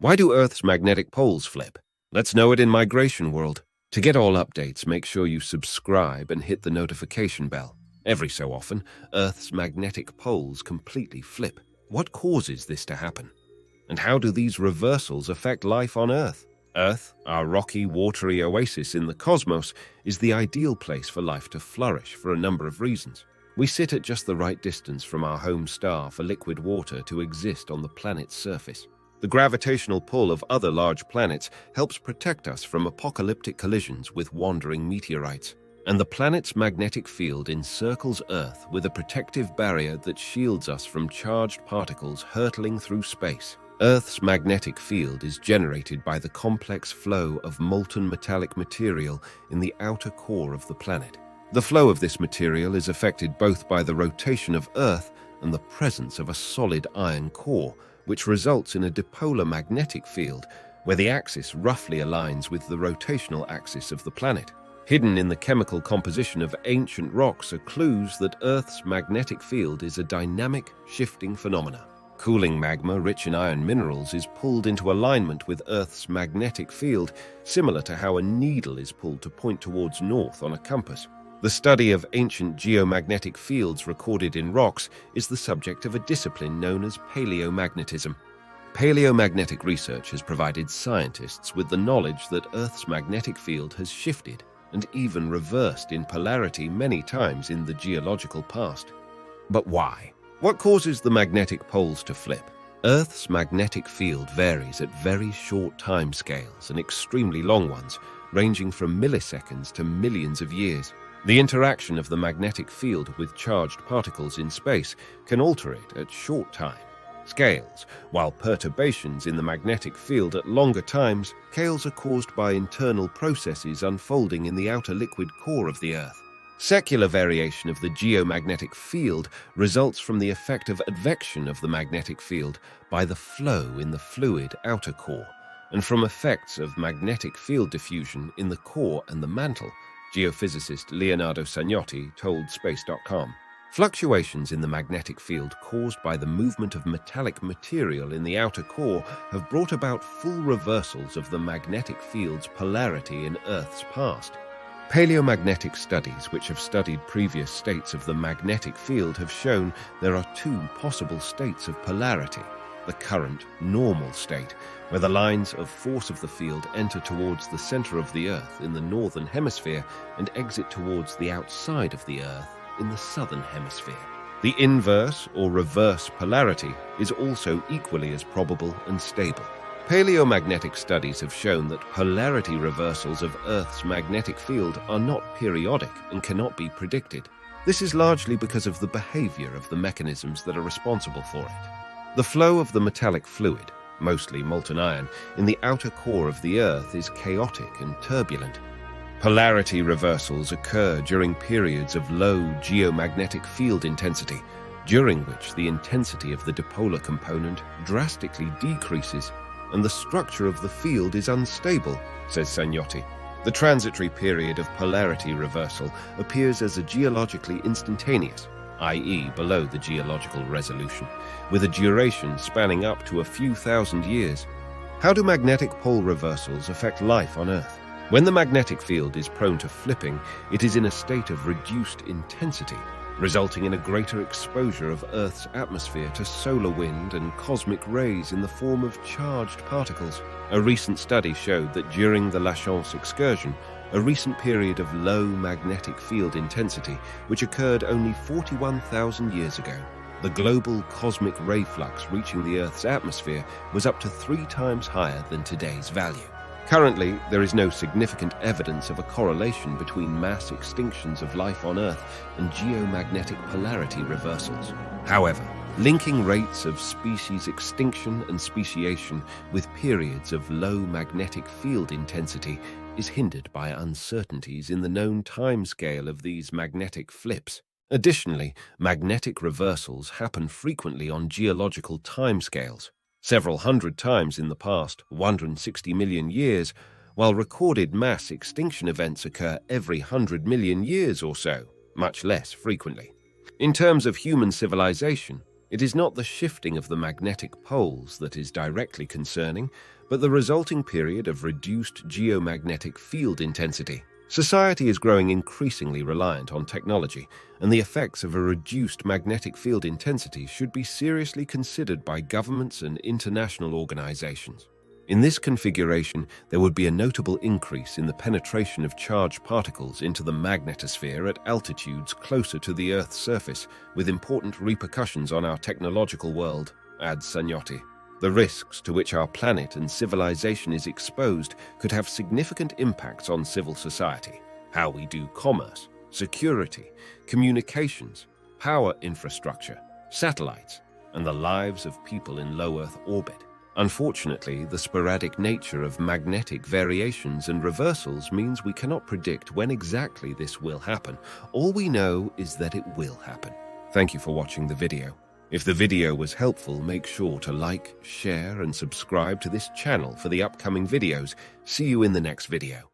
Why do Earth's magnetic poles flip? Let's know it in Migration World. To get all updates, make sure you subscribe and hit the notification bell. Every so often, Earth's magnetic poles completely flip. What causes this to happen? And how do these reversals affect life on Earth? Earth, our rocky, watery oasis in the cosmos, is the ideal place for life to flourish for a number of reasons. We sit at just the right distance from our home star for liquid water to exist on the planet's surface. The gravitational pull of other large planets helps protect us from apocalyptic collisions with wandering meteorites. And the planet's magnetic field encircles Earth with a protective barrier that shields us from charged particles hurtling through space. Earth's magnetic field is generated by the complex flow of molten metallic material in the outer core of the planet. The flow of this material is affected both by the rotation of Earth and the presence of a solid iron core, which results in a dipolar magnetic field, where the axis roughly aligns with the rotational axis of the planet. Hidden in the chemical composition of ancient rocks are clues that Earth's magnetic field is a dynamic, shifting phenomena. Cooling magma rich in iron minerals is pulled into alignment with Earth's magnetic field, similar to how a needle is pulled to point towards north on a compass. The study of ancient geomagnetic fields recorded in rocks is the subject of a discipline known as paleomagnetism. Paleomagnetic research has provided scientists with the knowledge that Earth's magnetic field has shifted and even reversed in polarity many times in the geological past. But why? What causes the magnetic poles to flip? Earth's magnetic field varies at very short time scales and extremely long ones, ranging from milliseconds to millions of years. The interaction of the magnetic field with charged particles in space can alter it at short time scales, while perturbations in the magnetic field at longer time scales are caused by internal processes unfolding in the outer liquid core of the Earth. Secular variation of the geomagnetic field results from the effect of advection of the magnetic field by the flow in the fluid outer core, and from effects of magnetic field diffusion in the core and the mantle, geophysicist Leonardo Sagnotti told Space.com. Fluctuations in the magnetic field caused by the movement of metallic material in the outer core have brought about full reversals of the magnetic field's polarity in Earth's past. Paleomagnetic studies, which have studied previous states of the magnetic field, have shown there are two possible states of polarity. The current, normal state, where the lines of force of the field enter towards the center of the Earth in the northern hemisphere and exit towards the outside of the Earth in the southern hemisphere. The inverse or reverse polarity is also equally as probable and stable. Paleomagnetic studies have shown that polarity reversals of Earth's magnetic field are not periodic and cannot be predicted. This is largely because of the behavior of the mechanisms that are responsible for it. The flow of the metallic fluid, mostly molten iron, in the outer core of the Earth is chaotic and turbulent. Polarity reversals occur during periods of low geomagnetic field intensity, during which the intensity of the dipolar component drastically decreases and the structure of the field is unstable, says Sagnotti. The transitory period of polarity reversal appears as a geologically instantaneous, i.e. below the geological resolution, with a duration spanning up to a few thousand years. How do magnetic pole reversals affect life on Earth? When the magnetic field is prone to flipping, it is in a state of reduced intensity, resulting in a greater exposure of Earth's atmosphere to solar wind and cosmic rays in the form of charged particles. A recent study showed that during the La Chance excursion, a recent period of low magnetic field intensity, which occurred only 41,000 years ago, the global cosmic ray flux reaching the Earth's atmosphere was up to 3 times higher than today's value. Currently, there is no significant evidence of a correlation between mass extinctions of life on Earth and geomagnetic polarity reversals. However, linking rates of species extinction and speciation with periods of low magnetic field intensity is hindered by uncertainties in the known timescale of these magnetic flips. Additionally, magnetic reversals happen frequently on geological timescales, several hundred times in the past 160 million years, while recorded mass extinction events occur every 100 million years or so, much less frequently. In terms of human civilization, It is not the shifting of the magnetic poles that is directly concerning, but the resulting period of reduced geomagnetic field intensity. Society is growing increasingly reliant on technology, and the effects of a reduced magnetic field intensity should be seriously considered by governments and international organizations. In this configuration, there would be a notable increase in the penetration of charged particles into the magnetosphere at altitudes closer to the Earth's surface, with important repercussions on our technological world, adds Sagnotti. The risks to which our planet and civilization is exposed could have significant impacts on civil society, how we do commerce, security, communications, power infrastructure, satellites, and the lives of people in low Earth orbit. Unfortunately, the sporadic nature of magnetic variations and reversals means we cannot predict when exactly this will happen. All we know is that it will happen. Thank you for watching the video. If the video was helpful, make sure to like, share, and subscribe to this channel for the upcoming videos. See you in the next video.